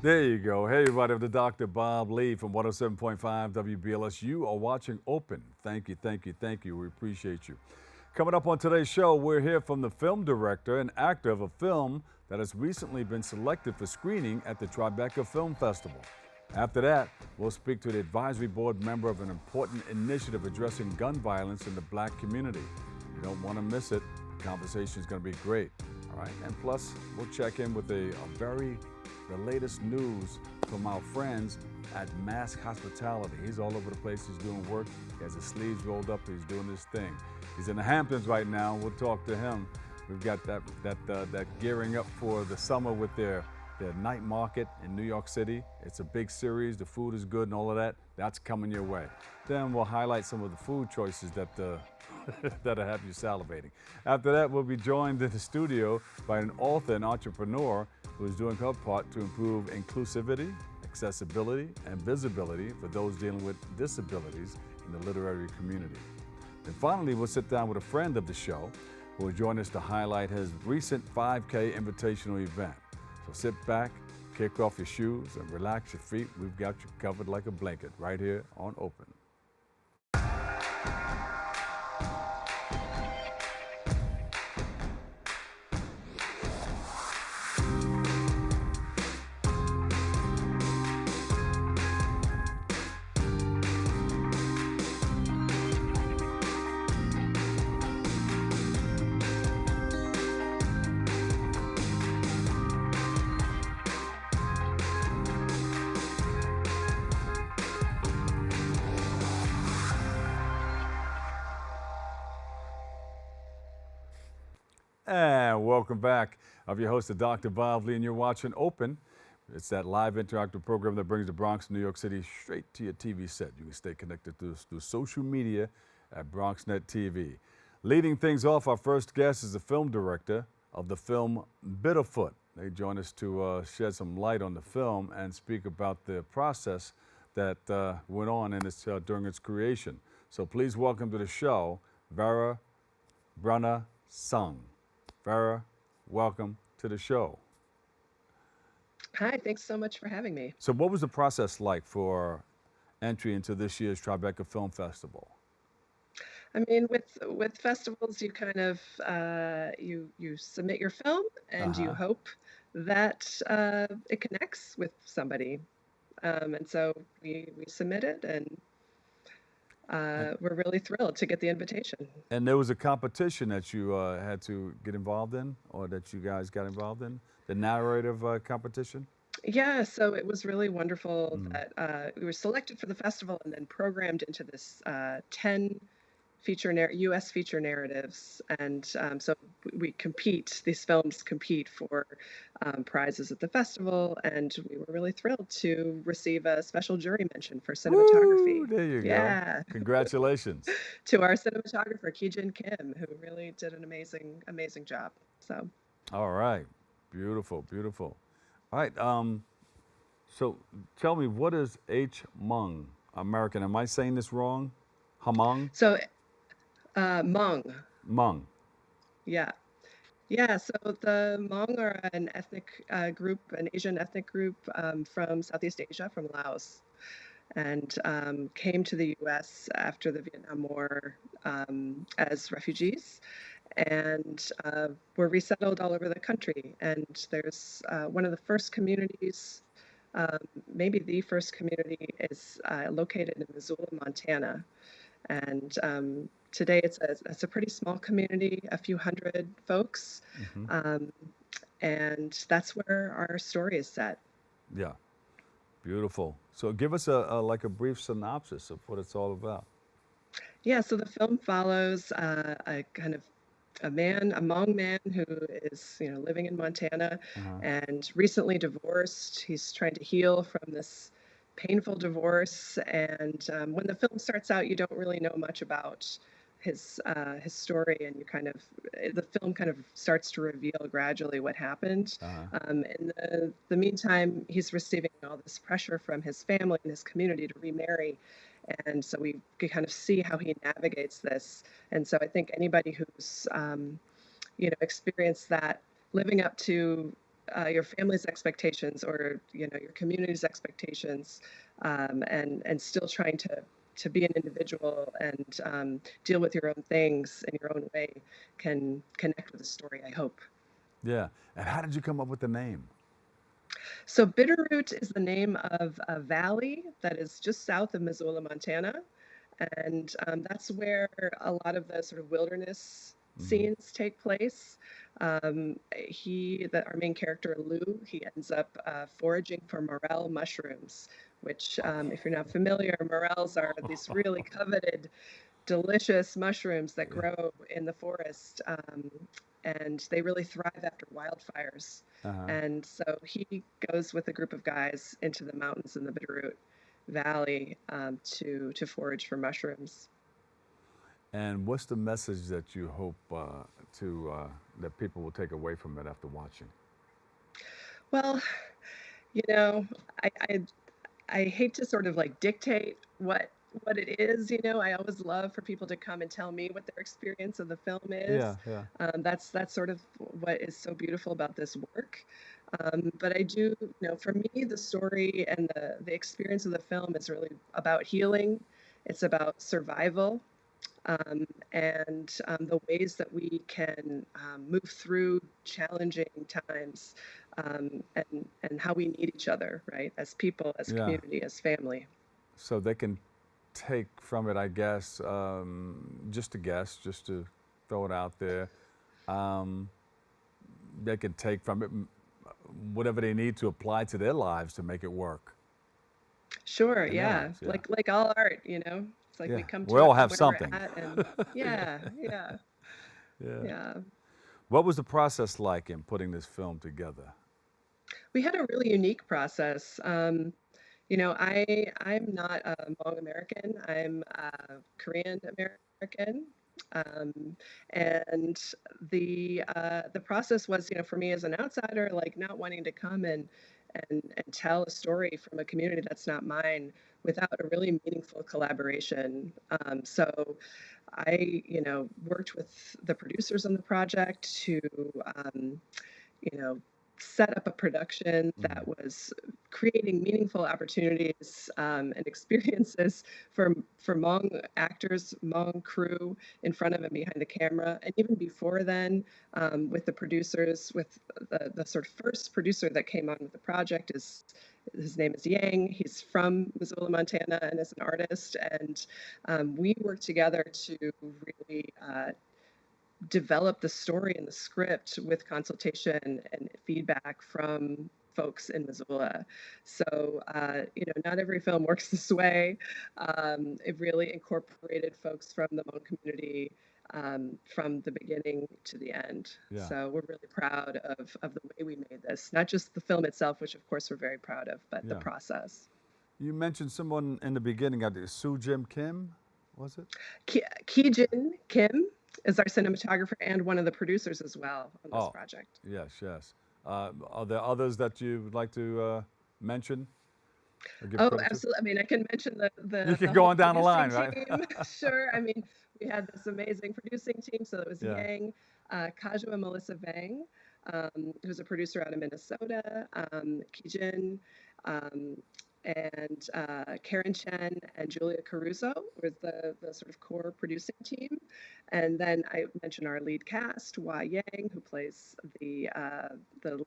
There you go. Hey, everybody, I'm the Dr. Bob Lee from 107.5 WBLS. You are watching Open. Thank you, thank you, thank you. We appreciate you. Coming up on today's show, we're here from the film director and actor of a film that has recently been selected for screening at the Tribeca Film Festival. After that, we'll speak to the advisory board member of an important initiative addressing gun violence in the black community. You don't want to miss it. The conversation is going to be great. All right, and plus, we'll check in with the latest news from our friends at MASC Hospitality. He's all over the place. He's doing work. He has his sleeves rolled up. He's doing his thing. He's in the Hamptons right now. We'll talk to him. We've got that gearing up for the summer with their night market in New York City. It's a big series. The food is good and all of that. That's coming your way. Then we'll highlight some of the food choices that that'll have you salivating. After that, we'll be joined in the studio by an author and entrepreneur who is doing her part to improve inclusivity, accessibility, and visibility for those dealing with disabilities in the literary community. And finally, we'll sit down with a friend of the show who will join us to highlight his recent 5K invitational event. So sit back, kick off your shoes, and relax your feet. We've got you covered like a blanket right here on Open. And welcome back. I'm your host, Dr. Bob Lee, and you're watching Open. It's that live interactive program that brings the Bronx, New York City straight to your TV set. You can stay connected through social media at BronxNet TV. Leading things off, our first guest is the film director of the film Bitterroot. They join us to shed some light on the film and speak about the process that went on during its creation. So please welcome to the show, Vera Brunner-Sung. Vera, welcome to the show. Hi, thanks so much for having me. So what was the process like for entry into this year's Tribeca Film Festival? I mean, with festivals, you kind of you submit your film and you hope that it connects with somebody, and so we submitted and we're really thrilled to get the invitation. And there was a competition that you had to get involved in, or that you guys got involved in, the narrative competition? Yeah, so it was really wonderful that we were selected for the festival and then programmed into this 10 U.S. feature narratives, and so we compete. These films compete for prizes at the festival, and we were really thrilled to receive a special jury mention for cinematography. Woo, there you go. Congratulations. To our cinematographer Ki-Jin Kim, who really did an amazing job. So. All right, beautiful, beautiful. All right, so tell me, what is Hmong American? Am I saying this wrong? Hmong? So. Hmong. Hmong. Yeah. Yeah, so the Hmong are an ethnic group, an Asian ethnic group from Southeast Asia, from Laos, and came to the U.S. after the Vietnam War as refugees, and were resettled all over the country. And there's one of the first communities, maybe the first community, is located in Missoula, Montana. And today it's a pretty small community, a few hundred folks, and that's where our story is set. Yeah, beautiful. So give us a brief synopsis of what it's all about. Yeah, so the film follows a kind of a Hmong man who is living in Montana and recently divorced. He's trying to heal from this painful divorce, and when the film starts out, you don't really know much about his story, and the film kind of starts to reveal gradually what happened. In the meantime, he's receiving all this pressure from his family and his community to remarry, and so we can kind of see how he navigates this. And so I think anybody who's experienced that, living up to your family's expectations, or your community's expectations, and still trying to be an individual and deal with your own things in your own way can connect with the story, I hope. Yeah. And how did you come up with the name? So Bitterroot is the name of a valley that is just south of Missoula, Montana. And that's where a lot of the sort of wilderness scenes take place. Our main character, Lou, he ends up foraging for morel mushrooms, which, if you're not familiar, morels are these really coveted, delicious mushrooms that grow in the forest, and they really thrive after wildfires. Uh-huh. And so he goes with a group of guys into the mountains in the Bitterroot Valley to forage for mushrooms. And what's the message that you hope that people will take away from it after watching? Well, you know, I, I I hate to sort of like dictate what it is. I always love for people to come and tell me what their experience of the film Yeah, is. yeah. That's sort of what is so beautiful about this work. But I do, for me, the story and the experience of the film is really about healing. It's about survival, and the ways that we can move through challenging times, and how we need each other, right? As people, as Yeah. community, as family. So they can take from it, I guess, just a guess, just to throw it out there. Um, they can take from it whatever they need to apply to their lives to make it work Sure, in their yeah. lives. Yeah. Like all art, it's like Yeah. we come We to it all from have where we're something. at, and yeah, yeah, Yeah. yeah. What was the process like in putting this film together? We had a really unique process. I'm not a Hmong American. I'm Korean American. Um, and the process was, for me as an outsider, like not wanting to come and tell a story from a community that's not mine without a really meaningful collaboration. So I worked with the producers on the project to um, you know, set up a production that Mhm. was creating meaningful opportunities, and experiences for Hmong actors, Hmong crew in front of and behind the camera. And even before then, with the producers, with the sort of first producer that came on with the project his name is Yang. He's from Missoula, Montana, and is an artist. And we worked together to really develop the story and the script with consultation and feedback from folks in Missoula. So, not every film works this way. It really incorporated folks from the Hmong community, from the beginning to the end. Yeah. So we're really proud of the way we made this, not just the film itself, which of course we're very proud of, but the Yeah. process. You mentioned someone in the beginning. Sue Jim Kim, was it? Ki-jin Kim is our cinematographer and one of the producers as well on this Oh, project. yes, yes. Are there others that you would like to mention or give Oh, credit to? absolutely. I mean, I can mention the You the can the go whole on down the producing line, right? team. Sure. I mean, we had this amazing producing team. So it was Yeah. Yang, Kaju and Melissa Vang, who's a producer out of Minnesota, Kijin, um, and Karen Chen and Julia Caruso was the sort of core producing team. And then I mentioned our lead cast, Hua Yang, who plays the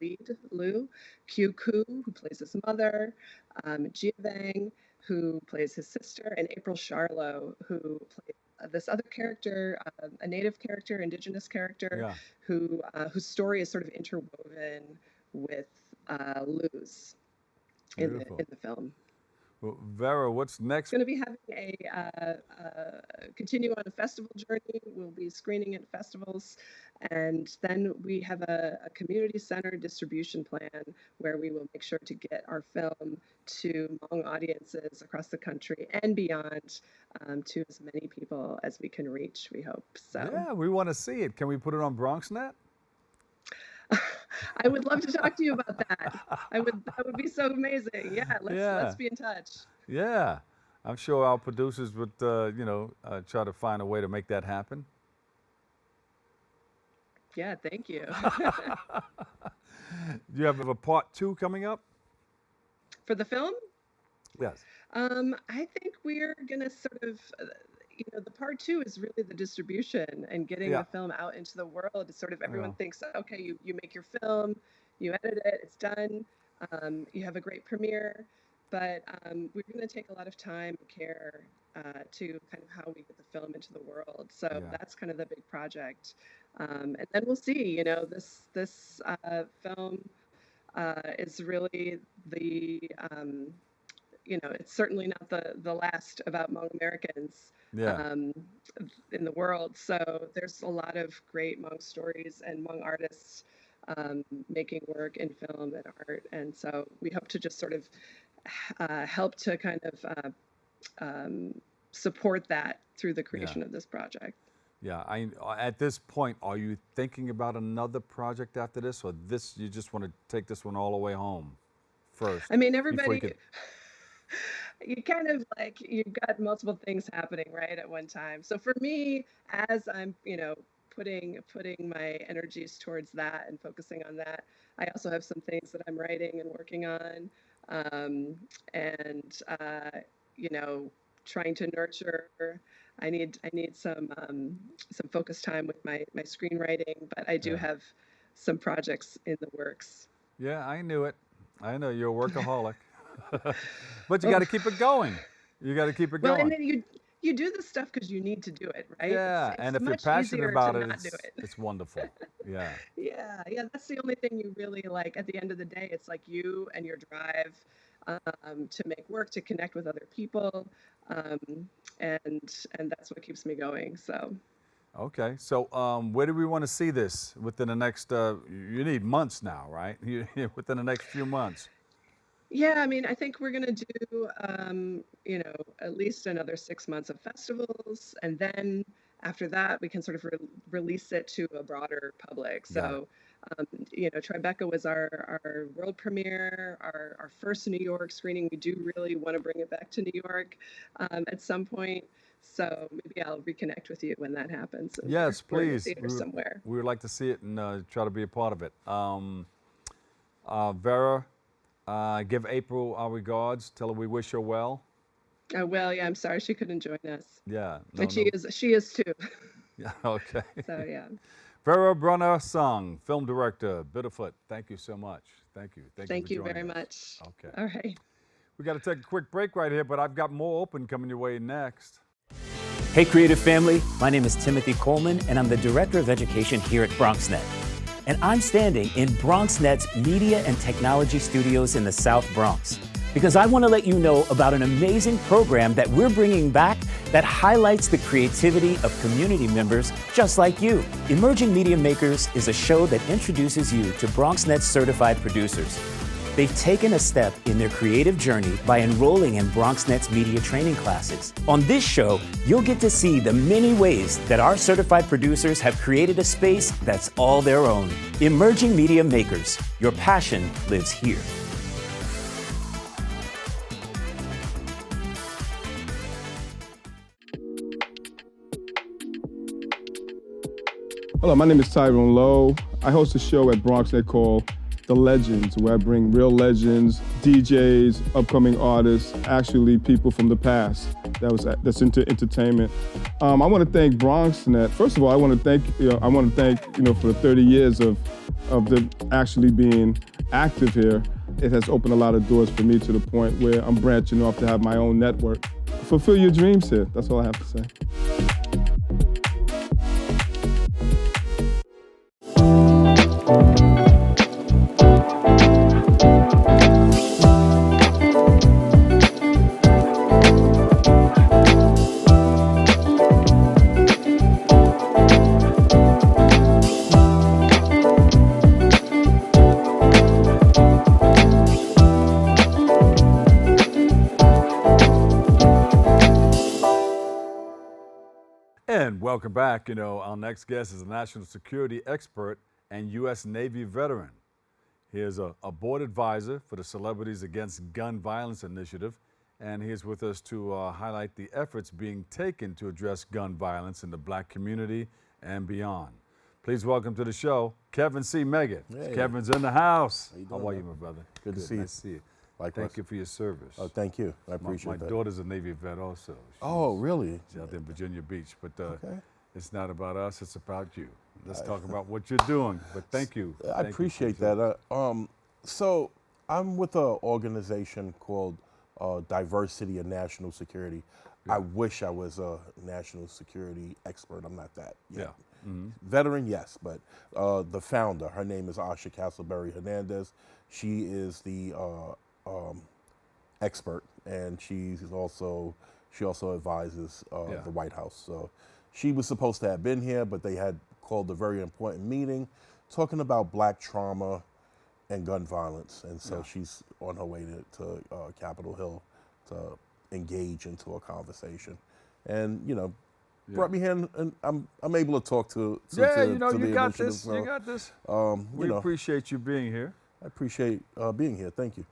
lead, Lu, Q Ku, who plays his mother, Jia Vang, who plays his sister, and April Charlo, who plays this other character, a native character, indigenous character, Yeah. whose story is sort of interwoven with Lou's Beautiful. in the film. Well, Vera, what's next? Going to be having continue on a festival journey. We'll be screening at festivals, and then we have a community-centered distribution plan where we will make sure to get our film to Hmong audiences across the country and beyond, to as many people as we can reach, we hope. So Yeah, we want to see it. Can we put it on BronxNet? I would love to talk to you about that. That would be so amazing. Yeah, let's Yeah, be in touch. yeah. I'm sure our producers would, try to find a way to make that happen. Yeah, thank you. Do you have a part 2 coming up? For the film, Yes. I think we're gonna sort of, the part two is really the distribution and getting Yeah. the film out into the world. It's sort of Yeah. everyone thinks, okay, you make your film, you edit it, it's done, you have a great premiere, but we're gonna take a lot of time and care to kind of how we get the film into the world. So Yeah. that's kind of the big project, and then we'll see. This film is really the it's certainly not the last about Hmong Americans Yeah. um, in the world. So there's a lot of great Hmong stories and Hmong artists making work in film and art. And so we hope to just sort of help to kind of support that through the Yeah. creation of this project. Yeah. At this point, are you thinking about another project after this, or this you just want to take this one all the way home first I mean, before you everybody, could? you kind of like you've got multiple things happening right at one time. So for me, as I'm putting my energies towards that and focusing on that, I also have some things that I'm writing and working on, um, and trying to nurture. I need some focus time with my screenwriting, but I do Yeah. have some projects in the works. Yeah, I knew it. I know you're a workaholic. But you got Oh, to keep it going. You got to keep it well, and going. then you do the stuff because you need to do it, right? It's Yeah, it's and if you're much passionate easier to about it, not do it. it's wonderful. Yeah. Yeah, yeah, that's the only thing you really like. At the end of the day, it's like you and your drive to make work, to connect with other people, um, and that's what keeps me going. So. Okay. So, where do we want to see this within the next? You need months now, right? Within the next few months. Yeah, I mean, I think we're gonna do, at least another 6 months of festivals, and then after that, we can sort of release it to a broader public. Got it. So, Tribeca was our world premiere, our first New York screening. We do really want to bring it back to New York at some point. So maybe I'll reconnect with you when that happens, and we're Yes, we're in a please. theater somewhere. We would like to see it and try to be a part of it. Vera, give April our regards. Tell her we wish her well. Oh, well, yeah, I'm sorry she couldn't join us, Yeah. No. and she No. is too. Yeah. Okay. So yeah. Vera Brunner-Sung, film director, Bitterroot. Thank you so much. Thank you. Thank you for Thank you very joining us. much. Okay. All right. We got to take a quick break right here, but I've got more open coming your way next. Hey, creative family. My name is Timothy Coleman, and I'm the Director of Education here at BronxNet. And I'm standing in BronxNet's Media and Technology Studios in the South Bronx because I want to let you know about an amazing program that we're bringing back that highlights the creativity of community members just like you. Emerging Media Makers is a show that introduces you to BronxNet's certified producers. They've taken a step in their creative journey by enrolling in BronxNet's media training classes. On this show, you'll get to see the many ways that our certified producers have created a space that's all their own. Emerging Media Makers, your passion lives here. Hello, my name is Tyrone Lowe. I host a show at BronxNet called The Legends, where I bring real legends, DJs, upcoming artists, actually people from the past that's into entertainment. I want to thank BronxNet. First of all, I want to thank for the 30 years of them actually being active here. It has opened a lot of doors for me to the point where I'm branching off to have my own network. Fulfill your dreams here. That's all I have to say. And welcome back. Our next guest is a national security expert and U.S. Navy veteran. He is a board advisor for the Celebrities Against Gun Violence Initiative, and he is with us to highlight the efforts being taken to address gun violence in the Black community and beyond. Please welcome to the show, Kevin C. Meggett. Hey. Kevin's in the house. How you How doing, are you, man? my brother? Good to see you. Nice to see you. Likewise. Thank you for your service. Oh, thank you. I appreciate my that. daughter's a Navy vet also. Oh, really? She's out there in Virginia Beach. But Okay. it's not about us, it's about you. Let's talk about what you're doing. But thank you. I Thank you. appreciate that. So I'm with an organization called Diversity and National Security. I wish I was a national security expert. I'm not that yet. Yeah. Veteran, yes, but the founder, her name is Asha Castleberry Hernandez. She is the expert, and she also advises the White House. So she was supposed to have been here, but they had called a very important meeting talking about Black trauma and gun violence, and so she's on her way to Capitol Hill to engage into a conversation, and brought me here, and I'm able to talk to you the got initiative, this. so, You got this. We you know, appreciate you being here. I appreciate being here. Thank you.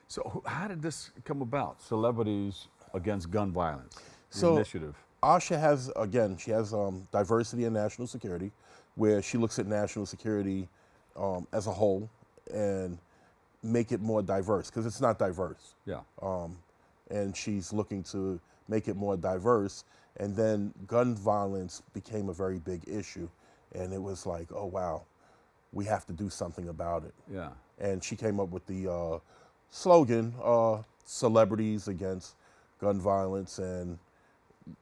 So how did this come about? Celebrities Against Gun Violence, the So- initiative. Asha has diversity and national security, where she looks at national security as a whole and make it more diverse, because it's not diverse. Yeah. And she's looking to make it more diverse. And then gun violence became a very big issue. And it was like, oh, wow, we have to do something about it. Yeah. And she came up with the slogan, Celebrities Against Gun Violence. And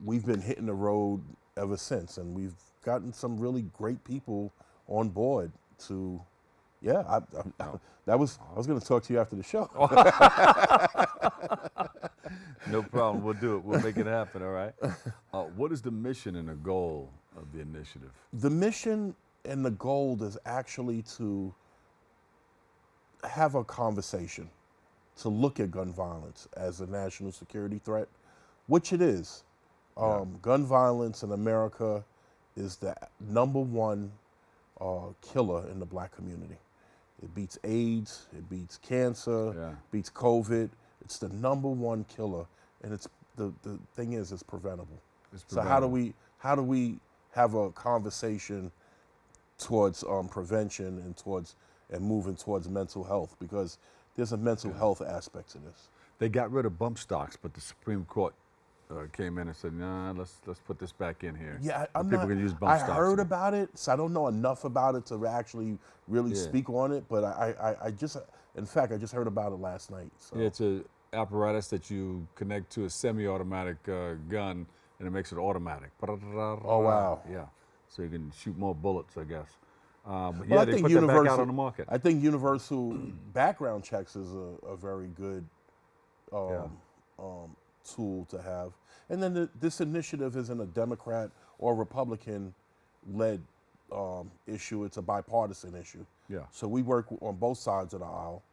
we've been hitting the road ever since. And we've gotten some really great people on board to, I was going to talk to you after the show. No problem. We'll do it. We'll make it happen. All right. What is the mission and the goal of the initiative? The mission and the goal is actually to have a conversation, to look at gun violence as a national security threat, which it is. Gun violence in America is the #1 killer in the Black community. It beats AIDS, it beats cancer, beats COVID. It's the #1 killer, and it's the thing is, it's preventable. So how do we have a conversation towards prevention and moving towards mental health, because there's a mental health aspect to this. They got rid of bump stocks, but the Supreme Court came in and said, "Nah, let's put this back in here." Yeah, people can use bump I stocks. heard about it, so I don't know enough about it to actually really speak on it. But I just heard about it last night. So. Yeah, it's a apparatus that you connect to a semi-automatic gun, and it makes it automatic. Oh wow! Yeah, so you can shoot more bullets, I guess. But Well, I they think put that back out on the market. I think universal background checks is a very good tool to have. And then this initiative isn't a Democrat or Republican-led issue. It's a bipartisan issue. Yeah. So we work on both sides of the aisle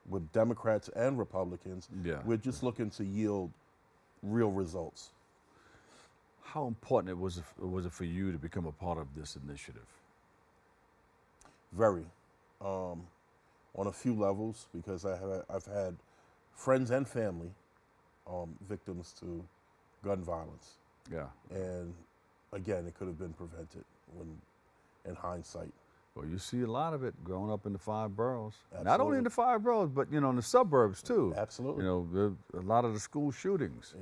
with Democrats and Republicans. Yeah. We're just looking to yield real results. How important was it for you to become a part of this initiative? Very, on a few levels, because I've had friends and family victims to gun violence. Yeah. And again, it could have been prevented in hindsight. Well, you see a lot of it growing up in the 5 boroughs. Not only Absolutely. in the 5 boroughs, but in the suburbs too. Absolutely. A lot of the school shootings.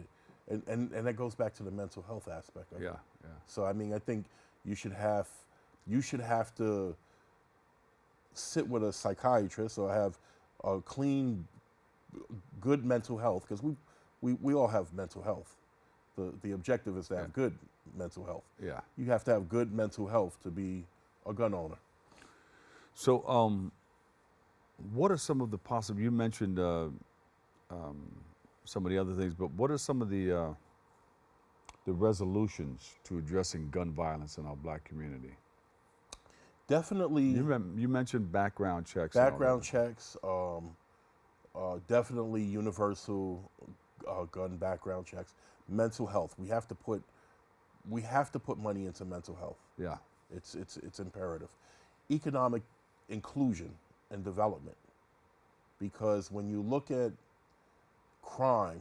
And that goes back to the mental health aspect of it. Yeah. So I mean, I think you should have to sit with a psychiatrist or have a clean, good mental health, because we all have mental health. The objective is to have good mental health. Yeah. You have to have good mental health to be a gun owner. So, what are some of the possible? You mentioned some of the other things, but what are some of the resolutions to addressing gun violence in our Black community? Definitely. You mentioned background checks. and all Background that. checks, definitely universal gun background checks. Mental health. We have to put money into mental health. Yeah. It's imperative. Economic inclusion and development, because when you look at crime,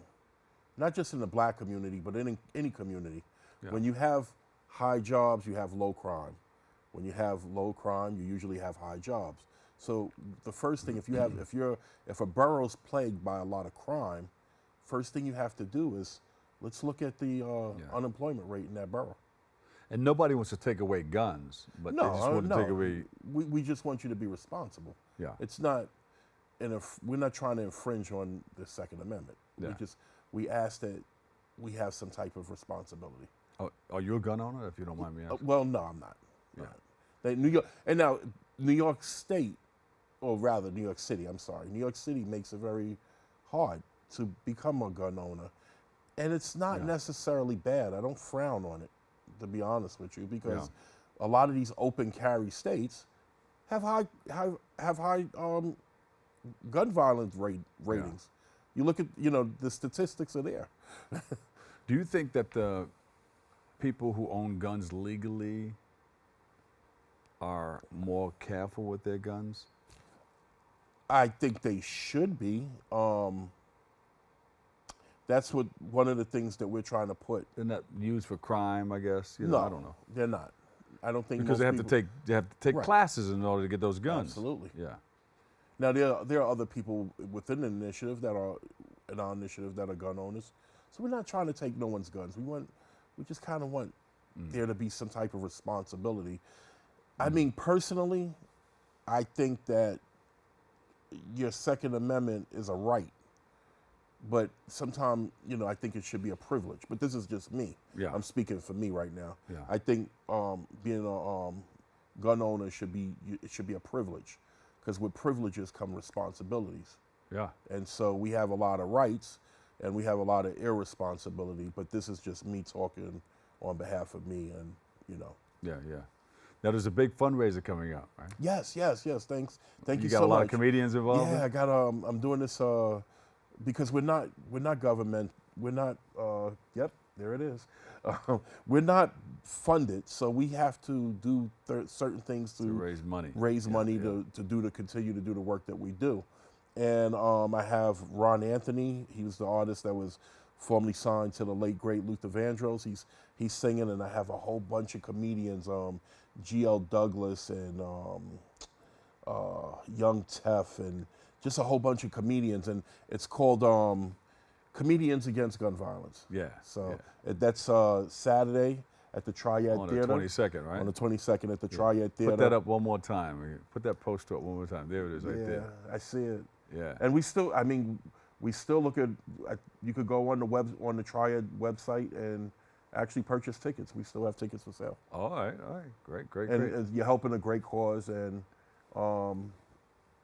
not just in the Black community, but in any community, when you have high jobs, you have low crime. When you have low crime, you usually have high jobs. So the first thing, if a borough's plagued by a lot of crime, first thing you have to do is let's look at the unemployment rate in that borough. And nobody wants to take away guns, but they just want to take away. We just want you to be responsible. Yeah. It's not, we're not trying to infringe on the Second Amendment. Yeah. We ask that we have some type of responsibility. Oh, are you a gun owner, if you don't mind me asking? Well, no, I'm not. Yeah. New York, and now New York State, or rather New York City, I'm sorry. New York City makes it very hard to become a gun owner. And it's not necessarily bad. I don't frown on it, to be honest with you, because a lot of these open carry states have high gun violence ratings. You look at, the statistics are there. Do you think that the people who own guns legally are more careful with their guns? I think they should be. That's one of the things that we're trying to put. They're not used for crime, I guess. No, I don't know. They're not. I don't think because they have to take classes in order to get those guns. Absolutely. Yeah. Now there are other people within the initiative that are in our initiative that are gun owners. So we're not trying to take no one's guns. We just kind of want there to be some type of responsibility. I mean, personally, I think that your Second Amendment is a right, but sometimes, I think it should be a privilege. But this is just me. Yeah. I'm speaking for me right now. Yeah. I think being a gun owner should be a privilege, because with privileges come responsibilities. Yeah. And so we have a lot of rights and we have a lot of irresponsibility, but this is just me talking on behalf of me, and Yeah. Now there's a big fundraiser coming up, right? Yes. Thank you so much. You got a lot of comedians involved? Yeah, I got. I'm doing this because we're not government. We're not. Yep, there it is. We're not funded, so we have to do certain things to raise money. To continue to do the work that we do. And I have Ron Anthony. He was the artist that was formerly signed to the late great Luther Vandross. He's singing, and I have a whole bunch of comedians. G.L. Douglas and Young Tef, and just a whole bunch of comedians, and it's called Comedians Against Gun Violence. Yeah. So that's Saturday at the Triad Theater. On the 22nd, right? On the 22nd at the Triad Theater. Put that up one more time. Put that poster up one more time. There it is, right there. Yeah, I see it. Yeah. And we still look at. You could go on the Triad website and actually purchase tickets. We still have tickets for sale. All right. Great. And you're helping a great cause, and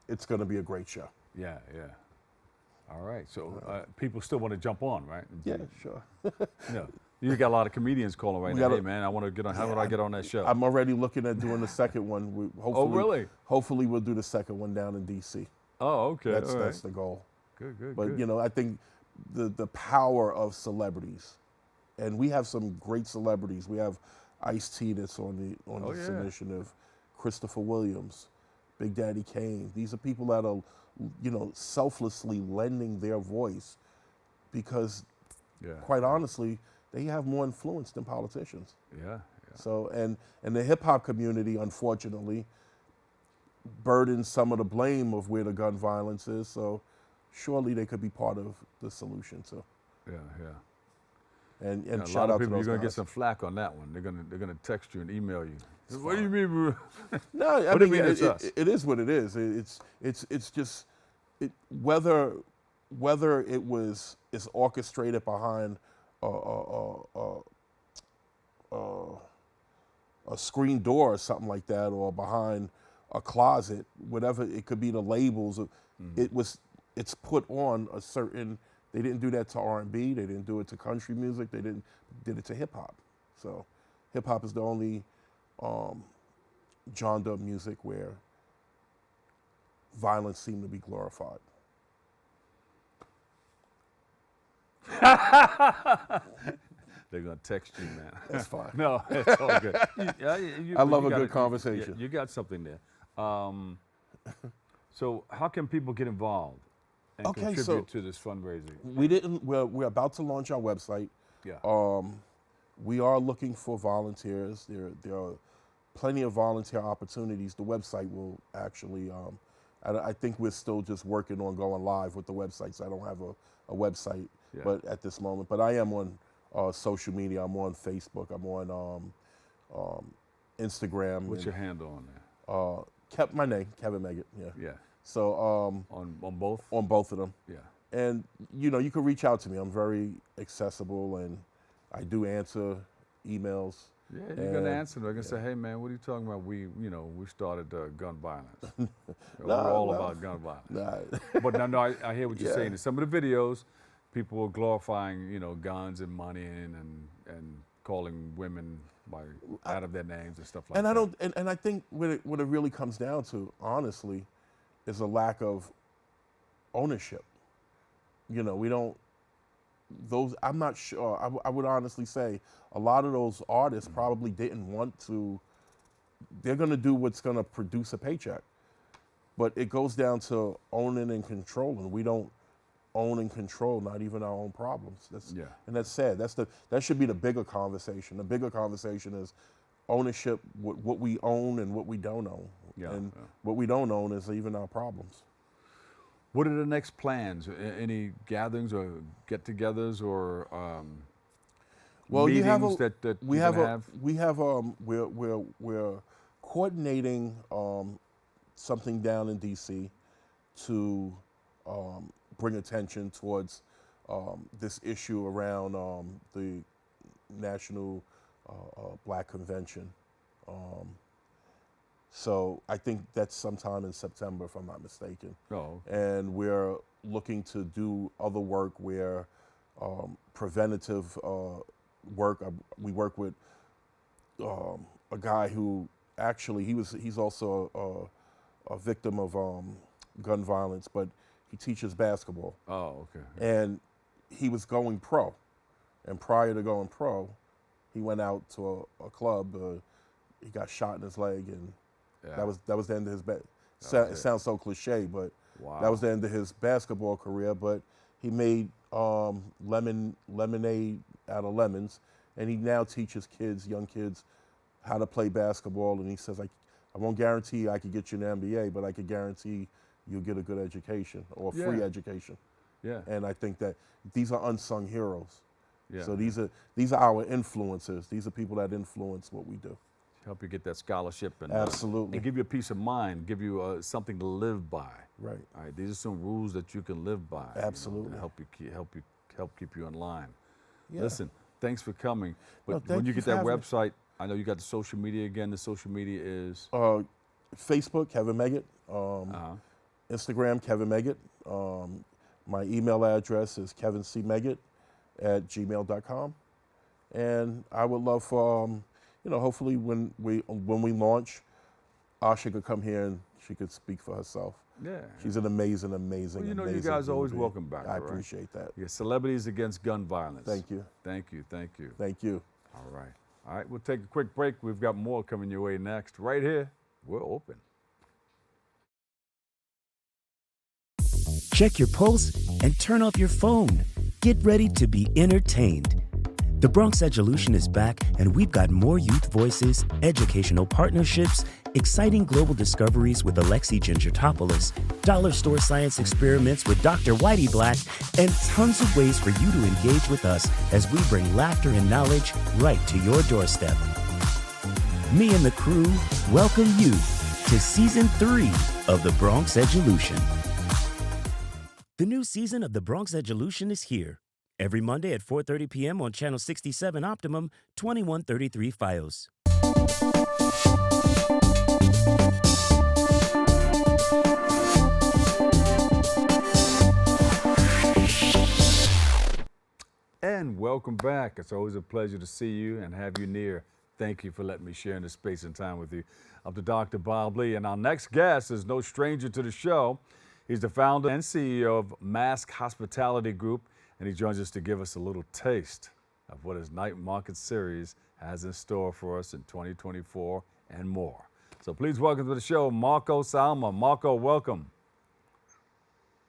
it's going to be a great show. Yeah. All right. So people still want to jump on, right? Yeah, sure. Yeah. You got a lot of comedians calling right now. Hey, man, I want to get on. How would I get on that show? I'm already looking at doing the second one. Oh, really? Hopefully, we'll do the second one down in D.C. Oh, okay. That's the goal. Good. But I think the power of celebrities, and we have some great celebrities. We have Ice-T that's on this initiative, Christopher Williams, Big Daddy Kane. These are people that are, selflessly lending their voice, because, quite honestly, they have more influence than politicians. Yeah. So, and the hip hop community, unfortunately, burdens some of the blame of where the gun violence is. So, surely they could be part of the solution too. Yeah. And a shout lot out of people, to those you're gonna guys. get some flack on that one. They're gonna text you and email you. What do you mean, bro? No, I What do mean, you mean it's us? it is what it is. It's just whether it's orchestrated behind a screen door or something like that, or behind a closet, whatever it could be, the labels. It's put on a certain. They didn't do that to R&B. They didn't do it to country music. They did it to hip hop. So, hip hop is the only genre of music where violence seemed to be glorified. They're gonna text you, man. That's fine. No, it's all good. I love a got good conversation. You got something there. So how can people get involved and contribute to this fundraising? We're about to launch our website. Yeah. We are looking for volunteers. There are plenty of volunteer opportunities. The website will actually, I think we're still just working on going live with the website, so I don't have a website but at this moment. But I am on social media. I'm on Facebook. I'm on Instagram. What's your handle on there? Kept my name, Kevin Meggett. Yeah. So on both? on both of them. Yeah. And you can reach out to me. I'm very accessible, and I do answer emails. Yeah, you're gonna answer them. They're gonna say, "Hey, man, what are you talking about? We started gun violence. We're all about gun violence." Nah. But no, I hear what you're saying. In some of the videos, people were glorifying, guns and money and calling women out of their names and stuff like that. And I don't. And I think what it really comes down to, honestly, is a lack of ownership. We don't. Those, I'm not sure. I would honestly say a lot of those artists probably didn't want to. They're going to do what's going to produce a paycheck, but it goes down to owning and controlling. We don't own and control, not even our own problems. And that's sad. That should be the bigger conversation. The bigger conversation is ownership, what we own and what we don't own. What we don't own is even our problems. What are the next plans? Any gatherings or get-togethers or meetings that we're coordinating something down in D.C. to bring attention towards this issue around the National Black Convention. So I think that's sometime in September, if I'm not mistaken. Oh. And we're looking to do other work where preventative work. We work with a guy who actually he's also a victim of gun violence, but he teaches basketball. Oh, okay. And he was going pro, and prior to going pro, he went out to a club. He got shot in his leg, and that was the end of his. It sounds so cliche, but that was the end of his basketball career. But he made lemonade out of lemons, and he now teaches young kids, how to play basketball. And he says, I won't guarantee I could get you an MBA, but I could guarantee you'll get a good education or free education. Yeah. And I think that these are unsung heroes. Yeah. So these are our influencers. These are people that influence what we do. Help you get that scholarship and absolutely, and give you a peace of mind, give you something to live by. Right. All right. These are some rules that you can live by. Absolutely. To help keep you in line. Yeah. Listen, thanks for coming. But no, when you get that website, I know you got the social media again. The social media is Facebook, Kevin Meggett. Instagram, Kevin Meggett. My email address is kevincmeggett@gmail.com. And I would love for hopefully when we launch, Asha could come here and she could speak for herself. Yeah. She's an amazing, Well, amazing you guys are always being. welcome back. I appreciate that. Yeah, Celebrities Against Gun Violence. Thank you. Thank you. Thank you. Thank you. All right. All right, we'll take a quick break. We've got more coming your way next. Right here, we're open. Check your pulse and turn off your phone. Get ready to be entertained. The Bronx Edgelution is back, and we've got more youth voices, educational partnerships, exciting global discoveries with Alexi Gingertopoulos, dollar store science experiments with Dr. Whitey Black, and tons of ways for you to engage with us as we bring laughter and knowledge right to your doorstep. Me and the crew welcome you to Season 3 of The Bronx Edgelution. The new season of The Bronx Edgelution is here. Every Monday at 4:30 p.m. on Channel 67 Optimum, 2133 Fios. And welcome back. It's always a pleasure to see you and have you near. Thank you for letting me share in this space and time with you. I'm the Dr. Bob Lee, and our next guest is no stranger to the show. He's the founder and CEO of MASC Hospitality Group, and he joins us to give us a little taste of what his Night Market series has in store for us in 2024 and more. So please welcome to the show, Marco Shalma. Marco, welcome.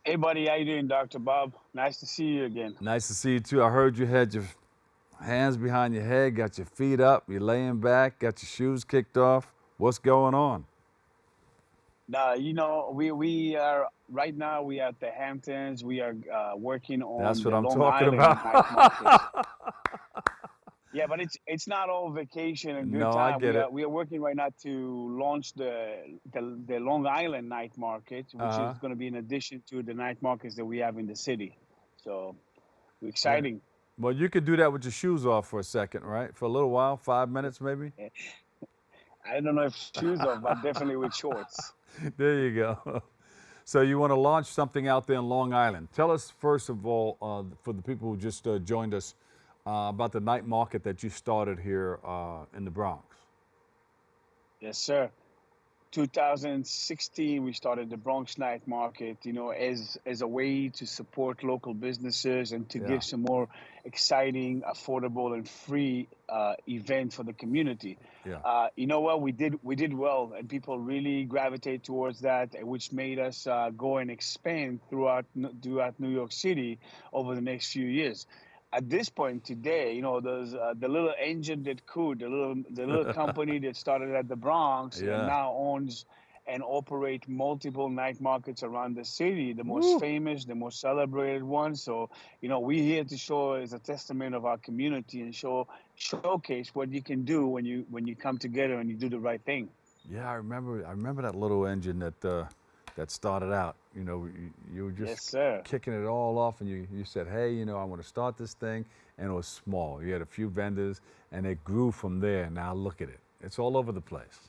Hey, buddy. How you doing, Dr. Bob? Nice to see you again. Nice to see you, too. I heard you had your hands behind your head, got your feet up, you're laying back, got your shoes kicked off. What's going on? You know, we are right now. We are at the Hamptons. We are working That's on what the I'm Long talking Island about. night market. Yeah, but it's not all vacation and good No, I time. get it. We are working right now to launch the Long Island night market, which Uh-huh. is going to be in addition to the night markets that we have in the city. So Yeah. exciting. Well, you could do that with your shoes off for a second, right? For a little while, 5 minutes maybe. I don't know if shoes off, but definitely with shorts. There you go. So you want to launch something out there in Long Island. Tell us first of all, for the people who just joined us, about the night market that you started here in the Bronx. Yes, sir. 2016, we started the Bronx Night Market, you know, as a way to support local businesses and to Yeah. give some more exciting, affordable, and free event for the community. Yeah. You know what? We did well, and people really gravitate towards that, which made us go and expand throughout New York City over the next few years. At this point today, you know, there's the little engine that could, the little company that started at the Bronx and Yeah. now owns and operate multiple night markets around the city, the most Woo. famous, the most celebrated ones. So, you know, we're here to show as a testament of our community and showcase what you can do when you come together and you do the right thing. Yeah, I remember. I remember that little engine that started out. You know, you were Yes, just sir. kicking it all off, and you said, "Hey, you know, I want to start this thing," and it was small. You had a few vendors, and it grew from there. Now look at it; it's all over the place.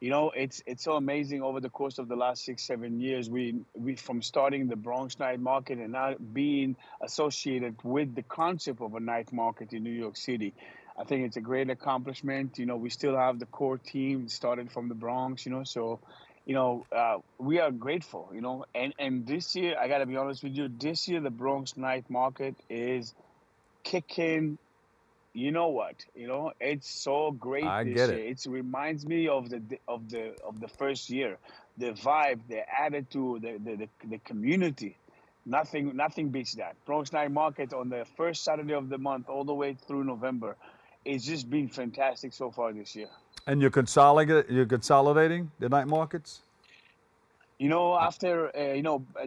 You know, it's so amazing over the course of the last 6, 7 years. We from starting the Bronx night market and now being associated with the concept of a night market in New York City. I think it's a great accomplishment. You know, we still have the core team started from the Bronx. You know, so we are grateful. You know, and this year I got to be honest with you. This year the Bronx night market is kicking. You know what? You know, it's so great I this get year. it. It reminds me of the first year. The vibe, the attitude, the community. Nothing beats that. Bronx Night Market on the first Saturday of the month, all the way through November. It's just been fantastic so far this year. And you're consolidating the night markets. You know, after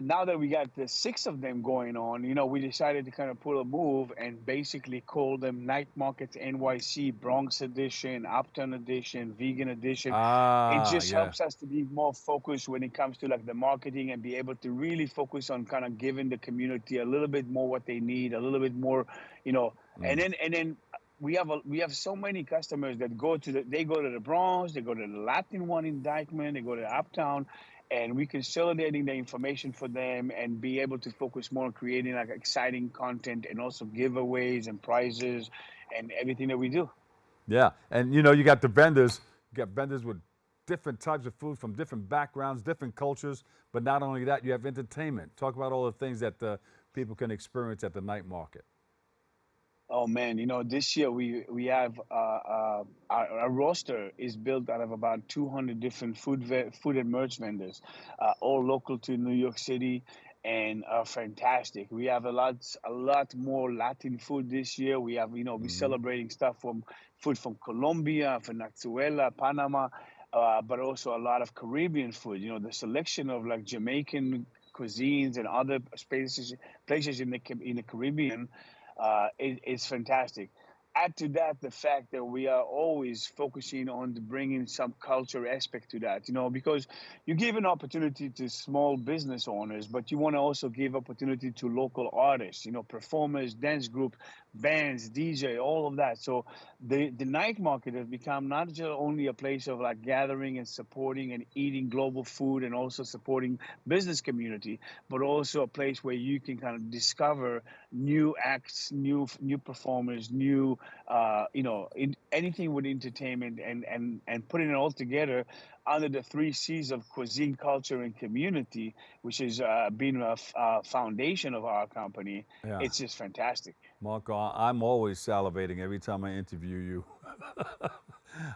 now that we got the six of them going on, you know, we decided to kind of pull a move and basically call them Night Markets NYC, Bronx Edition, Uptown Edition, Vegan Edition. It Ah, just yeah. helps us to be more focused when it comes to like the marketing and be able to really focus on kind of giving the community a little bit more what they need, a little bit more, you know, and then we have so many customers that they go to the Bronx, they go to the Latin one in Dykeman, they go to Uptown, and we consolidating the information for them and be able to focus more on creating like exciting content and also giveaways and prizes and everything that we do. Yeah, and you know, you got the vendors. You got vendors with different types of food from different backgrounds, different cultures. But not only that, you have entertainment. Talk about all the things that people can experience at the night market. Oh man, you know, this year we have our roster is built out of about 200 different food and merch vendors, all local to New York City, and are fantastic. We have a lot more Latin food this year. We have, you know, we celebrating stuff from food from Colombia, Venezuela, Panama, but also a lot of Caribbean food. You know, the selection of like Jamaican cuisines and other places in the Caribbean it's fantastic. Add to that the fact that we are always focusing on bringing some culture aspect to that, you know, because you give an opportunity to small business owners, but you want to also give opportunity to local artists, you know, performers, dance group, bands, DJ, all of that. So the night market has become not just only a place of like gathering and supporting and eating global food and also supporting business community, but also a place where you can kind of discover new acts, new performers, new in anything with entertainment and putting it all together under the three C's of cuisine, culture, and community, which has been a foundation of our company. Yeah. It's just fantastic. Marco, I'm always salivating every time I interview you.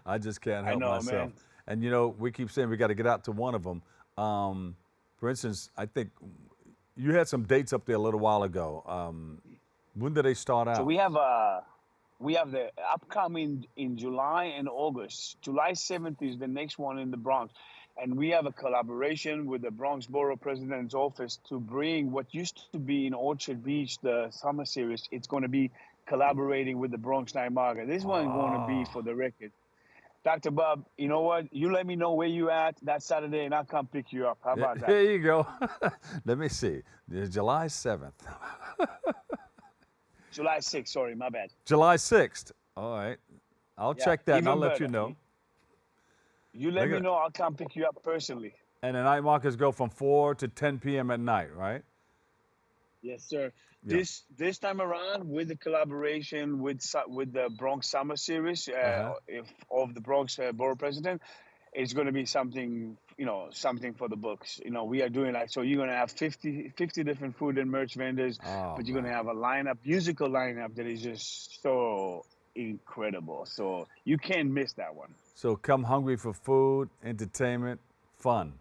I just can't I help know, myself. man. And you know, we keep saying we got to get out to one of them. For instance, I think you had some dates up there a little while ago. When did they start So out? we have we have the upcoming in July and August. July 7th is the next one in the Bronx. And we have a collaboration with the Bronx Borough President's Office to bring what used to be in Orchard Beach, the summer series. It's going to be collaborating with the Bronx Night Market. This one is going to be, for the record, Dr. Bob, you know what? You let me know where you at that Saturday, and I'll come pick you up. How about that? Here you go. Let me see. July 7th. July 6th, sorry, my bad. July 6th. All right. I'll Yeah, check that and even I'll let better. you know. You let Look me at- know, I'll come pick you up personally. And the night markets go from 4 to 10 p.m. at night, right? Yes, sir. Yeah. This time around, with the collaboration with the Bronx Summer Series of the Bronx Borough President, it's going to be something, something for the books. We are doing so you're going to have 50 different food and merch vendors, but you're going to have a musical lineup that is just so incredible. So you can't miss that one. So come hungry for food, entertainment, fun.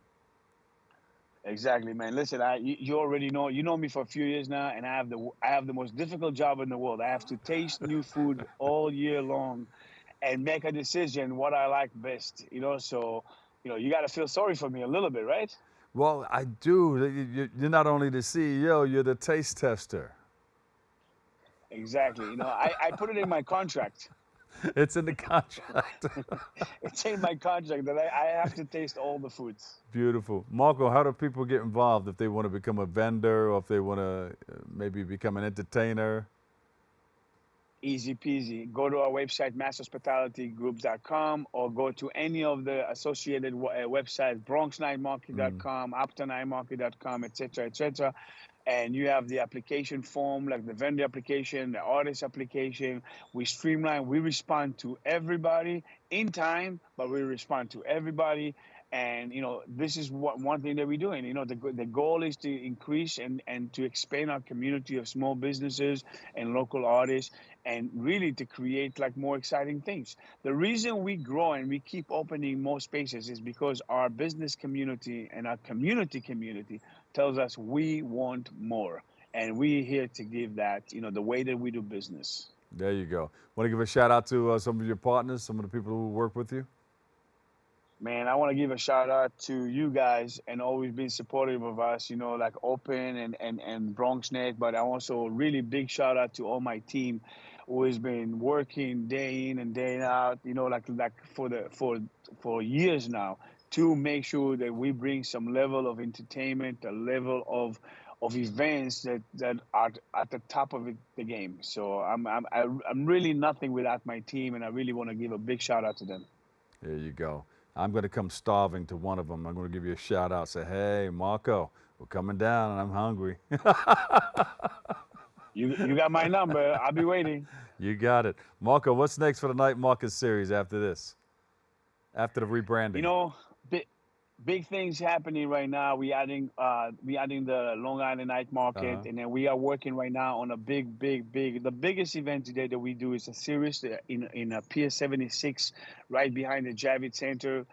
Exactly, man. Listen, you already know. You know me for a few years now, and I have the most difficult job in the world. I have to taste new food all year long, and make a decision what I like best. So you got to feel sorry for me a little bit, right? Well, I do. You're not only the CEO, you're the taste tester. Exactly. I put it in my contract. It's in the contract. It's in my contract that I have to taste all the foods. Beautiful. Marco, how do people get involved if they want to become a vendor or if they want to maybe become an entertainer? Easy peasy. Go to our website, MASCHospitalitygroup.com, or go to any of the associated websites, BronxNightMarket.com, AfterNightMarket.com, etc., etc. And you have the application form, like the vendor application, the artist application. We streamline. We respond to everybody in time, but we respond to everybody. And this is one thing that we're doing. The goal is to increase and to expand our community of small businesses and local artists, and really to create more exciting things. The reason we grow and we keep opening more spaces is because our business community and our community tells us we want more, and we're here to give that. The way that we do business. There you go. Want to give a shout out to some of your partners, some of the people who work with you? Man, I want to give a shout out to you guys and always being supportive of us, like Open and BronxNet. But I also really big shout out to all my team who has been working day in and day out, for years now, to make sure that we bring some level of entertainment, a level of events that are at the top of the game. So I'm really nothing without my team, and I really want to give a big shout out to them. There you go. I'm going to come starving to one of them. I'm going to give you a shout out. Say, hey, Marco, we're coming down and I'm hungry. You got my number. I'll be waiting. You got it. Marco, what's next for the Night Market series after this? After the rebranding? Big things happening right now. We adding the Long Island Night Market, and then we are working right now on a big. The biggest event today that we do is a series in a Pier 76, right behind the Javits Center.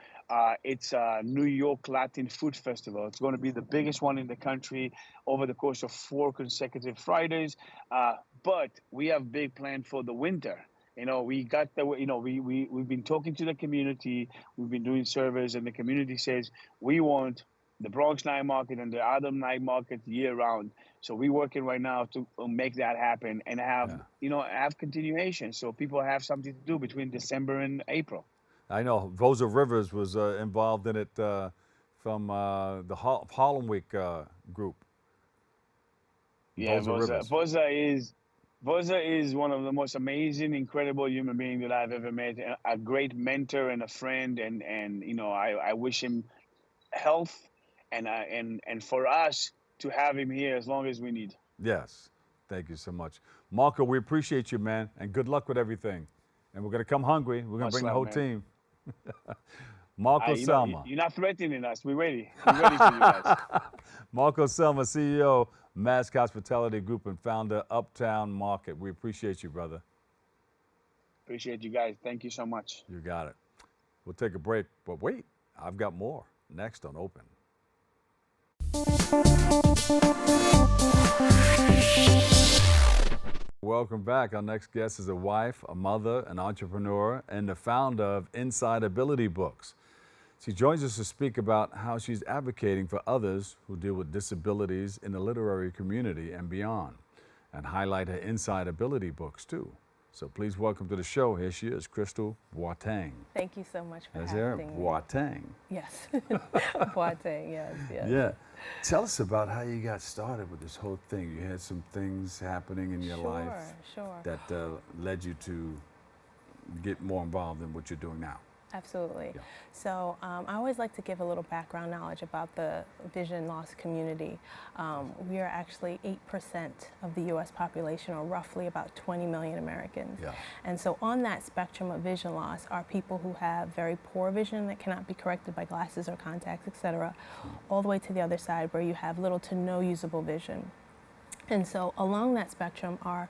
It's a New York Latin Food Festival. It's going to be the biggest one in the country over the course of 4 consecutive Fridays. But we have big plans for the winter. We've been talking to the community. We've been doing surveys, and the community says we want the Bronx Night Market and the other night market year round. So we're working right now to make that happen and have continuation, so people have something to do between December and April. I know Vosa Rivers was involved in it from the Harlem Week group. Yeah, Vosa Vosa is one of the most amazing, incredible human beings that I've ever met. A great mentor and a friend, and I wish him health and for us to have him here as long as we need. Yes, thank you so much, Marco. We appreciate you, man, and good luck with everything. And we're gonna come hungry. We're gonna bring the whole team. Marco Shalma. You're not threatening us. We're ready. We're ready for you guys. Marco Shalma, CEO, MASC Hospitality Group, and founder, Uptown Market. We appreciate you, brother. Appreciate you guys. Thank you so much. You got it. We'll take a break, but wait, I've got more next on Open. Welcome back. Our next guest is a wife, a mother, an entrepreneur, and the founder of Inside Ability Books. She joins us to speak about how she's advocating for others who deal with disabilities in the literary community and beyond, and highlight her Inside Ability books too. So please welcome to the show. Here she is, Krystle Boateng. Thank you so much for Is having there me. Boateng? Yes, Boateng. Yes, yes. Yeah. Tell us about how you got started with this whole thing. You had some things happening in your life that led you to get more involved in what you're doing now. Absolutely. Yeah. So I always like to give a little background knowledge about the vision loss community. We are actually 8% of the U.S. population, or roughly about 20 million Americans. Yeah. And so on that spectrum of vision loss are people who have very poor vision that cannot be corrected by glasses or contacts, etc., all the way to the other side where you have little to no usable vision. And so along that spectrum are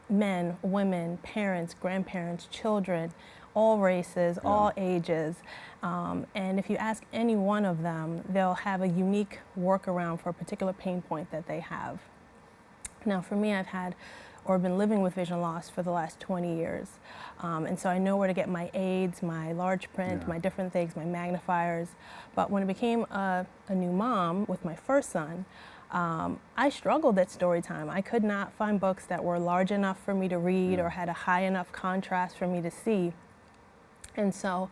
men, women, parents, grandparents, children, all races, all ages. And if you ask any one of them, they'll have a unique workaround for a particular pain point that they have. Now for me, I've had or been living with vision loss for the last 20 years. And so I know where to get my aids, my large print, my different things, my magnifiers. But when I became a new mom with my first son, I struggled at story time. I could not find books that were large enough for me to read or had a high enough contrast for me to see. And so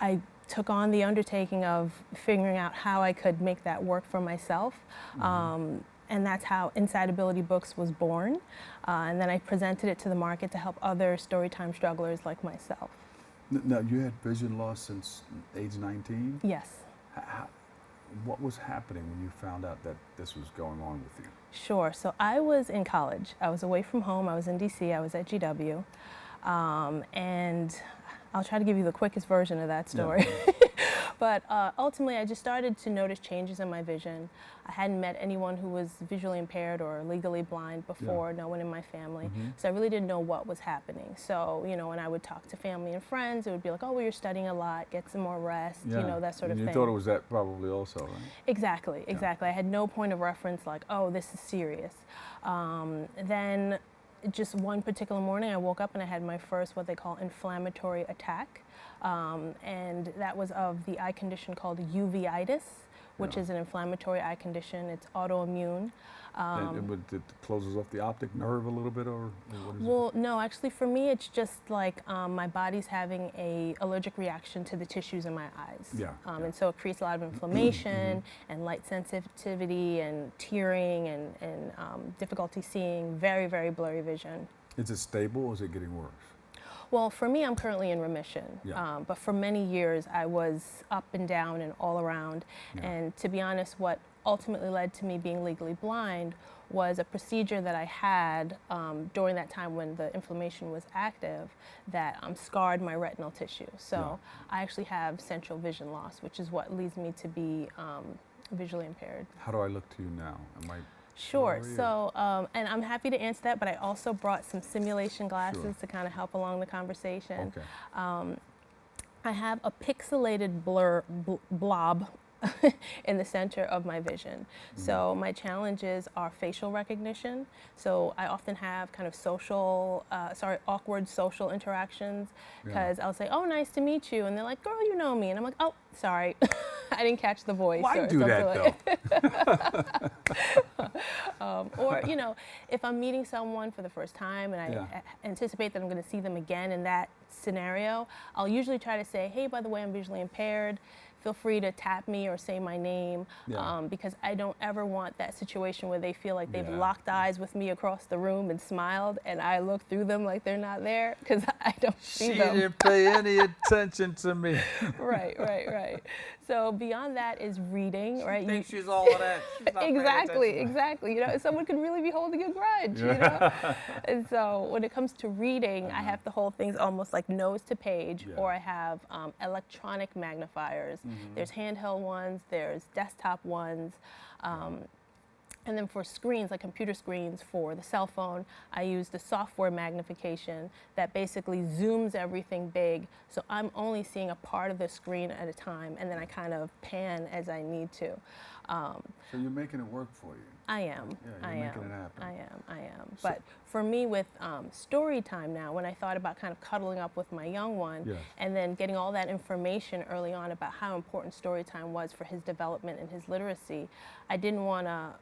I took on the undertaking of figuring out how I could make that work for myself. And that's how Inside Ability Books was born. And then I presented it to the market to help other storytime strugglers like myself. Now, you had vision loss since age 19? Yes. What was happening when you found out that this was going on with you? Sure. So I was in college. I was away from home. I was in DC. I was at GW. And I'll try to give you the quickest version of that story. Yeah. But ultimately, I just started to notice changes in my vision. I hadn't met anyone who was visually impaired or legally blind before, no one in my family. So I really didn't know what was happening. So, you know, when I would talk to family and friends, it would be like, oh, well, you're studying a lot, get some more rest, you know, that sort of thing. You thought it was that probably also, right? Exactly, exactly. I had no point of reference like, oh, this is serious. Then just one particular morning, I woke up and I had my first what they call inflammatory attack. And that was of the eye condition called uveitis, which is an inflammatory eye condition. It's autoimmune. And it closes off the optic nerve a little bit, or what is it? Well, no, actually for me, it's just like my body's having a allergic reaction to the tissues in my eyes. And so it creates a lot of inflammation and light sensitivity and tearing and difficulty seeing, very, very blurry vision. Is it stable or is it getting worse? Well, for me, I'm currently in remission. But for many years, I was up and down and all around. And to be honest, what ultimately led to me being legally blind was a procedure that I had during that time when the inflammation was active that scarred my retinal tissue. So I actually have central vision loss, which is what leads me to be visually impaired. How do I look to you now? Am I Sure. So, and I'm happy to answer that, but I also brought some simulation glasses to kind of help along the conversation. I have a pixelated blob in the center of my vision. So my challenges are facial recognition. So I often have kind of awkward social interactions because I'll say, oh, nice to meet you. And they're like, girl, you know me. And I'm like, oh, sorry. I didn't catch the voice. Why do that, though? Or, you know, if I'm meeting someone for the first time and I anticipate that I'm going to see them again in that scenario, I'll usually try to say, hey, by the way, I'm visually impaired. Feel free to tap me or say my name because I don't ever want that situation where they feel like they've locked eyes with me across the room and smiled and I look through them like they're not there because I don't see them. She didn't pay any attention to me. Right. So beyond that is reading, right? She thinks she's all of that. She's not Exactly. You know, someone could really be holding a grudge, you know? And so when it comes to reading, I have to hold things almost like nose to page, or I have electronic magnifiers. There's handheld ones, there's desktop ones. And then for screens, like computer screens for the cell phone, I use the software magnification that basically zooms everything big. So I'm only seeing a part of the screen at a time, and then I kind of pan as I need to. So you're making it work for you. I am. Yeah, you're making it happen. I am. But for me with story time now, when I thought about kind of cuddling up with my young one Yes. and then getting all that information early on about how important story time was for his development and his literacy, I didn't want to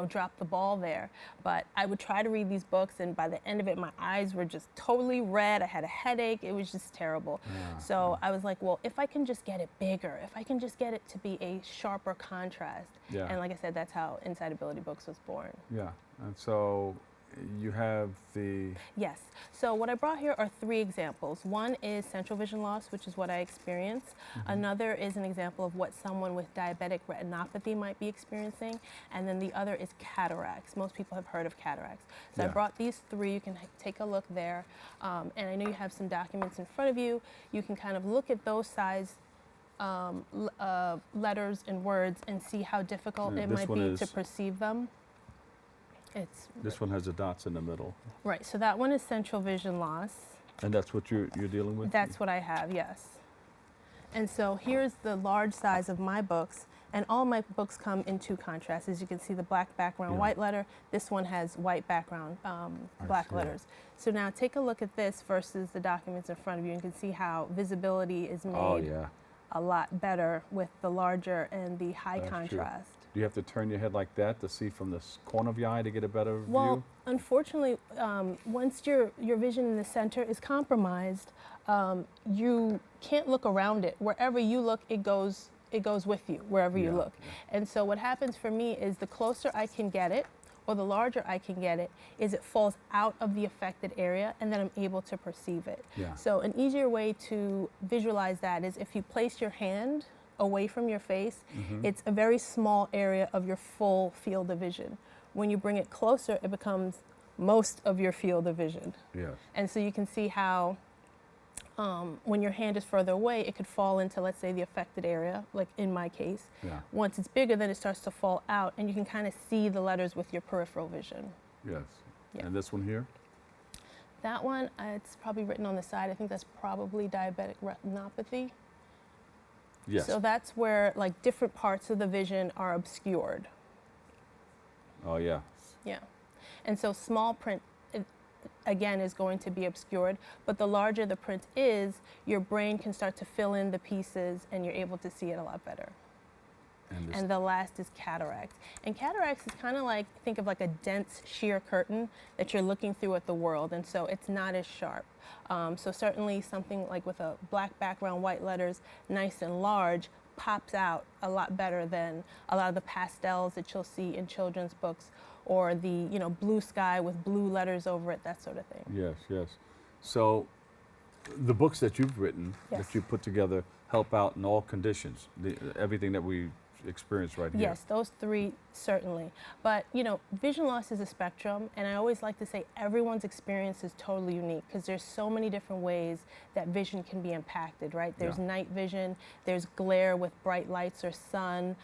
drop the ball there. But I would try to read these books, and by the end of it, my eyes were just totally red. I had a headache. It was just terrible. So I was like, well, if I can just get it bigger, if I can just get it to be a sharper contrast. Yeah. And like I said, that's how Inside Ability Books was born. Yeah. And so you have the... Yes. So what I brought here are 3 examples. One is central vision loss, which is what I experienced. Another is an example of what someone with diabetic retinopathy might be experiencing. And then the other is cataracts. Most people have heard of cataracts. So I brought these 3. You can take a look there. And I know you have some documents in front of you. You can kind of look at those size letters and words and see how difficult it might be to perceive them. This one has the dots in the middle. Right, so that one is central vision loss. And that's what you're dealing with? That's what I have, yes. And so here's the large size of my books, and all my books come in 2 contrasts. As you can see, the black background, white letter. This one has white background, black letters. So now take a look at this versus the documents in front of you. You can see how visibility is made a lot better with the larger and the high contrast. Do you have to turn your head like that to see from the corner of your eye to get a better Well, unfortunately, once your vision in the center is compromised, you can't look around it. Wherever you look, it goes with you, wherever you look. And so what happens for me is the closer I can get it, or the larger I can get it, is it falls out of the affected area, and then I'm able to perceive it. So an easier way to visualize that is if you place your hand away from your face, it's a very small area of your full field of vision. When you bring it closer, it becomes most of your field of vision. Yes. And so you can see how when your hand is further away, it could fall into, let's say, the affected area, like in my case. Once it's bigger, then it starts to fall out, and you can kind of see the letters with your peripheral vision. Yes. And this one here? That one, it's probably written on the side. I think that's probably diabetic retinopathy. Yes. So that's where like different parts of the vision are obscured. Oh, yeah. Yeah. And so small print, again, is going to be obscured. But the larger the print is, your brain can start to fill in the pieces, and you're able to see it a lot better. And the last is cataracts. And cataracts is kind of like, think of like a dense sheer curtain that you're looking through at the world. And so it's not as sharp. So certainly something like with a black background, white letters, nice and large, pops out a lot better than a lot of the pastels that you'll see in children's books, or the blue sky with blue letters over it, that sort of thing. Yes, yes. So the books that you've written, that you put together, help out in all conditions, everything that we experience right here. Yes, those 3 certainly. But vision loss is a spectrum, and I always like to say everyone's experience is totally unique, because there's so many different ways that vision can be impacted, right? There's night vision, there's glare with bright lights or sun.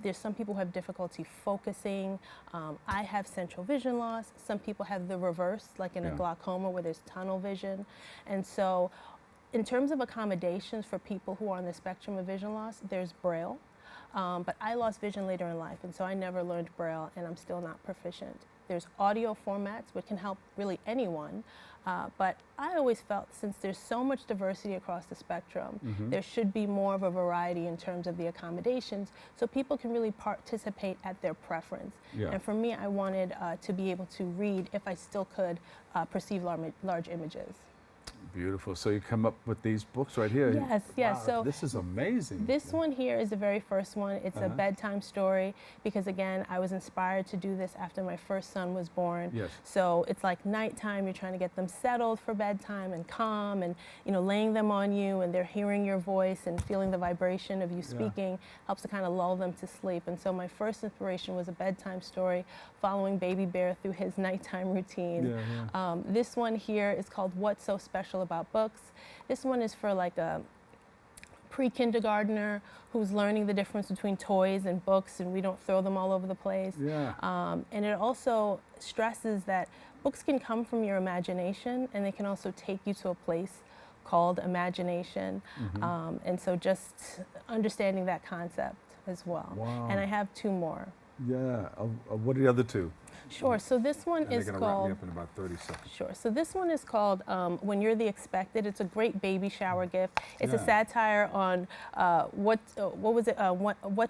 There's some people who have difficulty focusing. I have central vision loss. Some people have the reverse, like in a glaucoma where there's tunnel vision. And so in terms of accommodations for people who are on the spectrum of vision loss, there's Braille. But I lost vision later in life, and so I never learned Braille, and I'm still not proficient. There's audio formats, which can help really anyone. But I always felt, since there's so much diversity across the spectrum, there should be more of a variety in terms of the accommodations, so people can really participate at their preference. And for me, I wanted to be able to read, if I still could, perceive large images. Beautiful. So you come up with these books right here. Yes, yes. Wow, So this is amazing. This one here is the very first one. It's a bedtime story, because again, I was inspired to do this after my first son was born. Yes. So it's like nighttime, you're trying to get them settled for bedtime and calm, and laying them on you, and they're hearing your voice and feeling the vibration of you speaking, helps to kind of lull them to sleep. And so my first inspiration was a bedtime story following baby Bear through his nighttime routine. This one here is called What's So Special About Books. This one is for like a pre-kindergartner who's learning the difference between toys and books, and we don't throw them all over the place. Yeah. And it also stresses that books can come from your imagination, and they can also take you to a place called imagination. And so just understanding that concept as well. Wow. And I have two more. Yeah. What are the other two? Sure. So this one And is they're going to wrap me called. up in about 30 seconds. Sure. So this one is called When You're the Expected. It's a great baby shower gift. It's a Yeah. satire on what